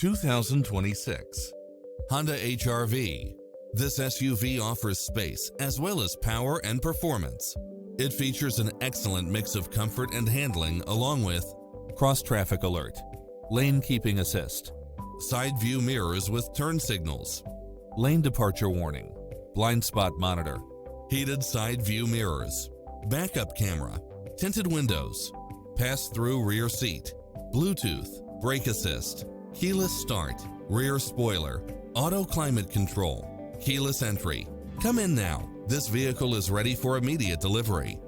2026 Honda HR-V. This SUV offers space as well as power and performance. It features an excellent mix of comfort and handling along with cross-traffic alert, lane keeping assist, side view mirrors with turn signals, lane departure warning, blind spot monitor, heated side view mirrors, backup camera, tinted windows, pass-through rear seat, Bluetooth, brake assist, keyless start, rear spoiler, auto climate control, keyless entry. Come in now. This vehicle is ready for immediate delivery.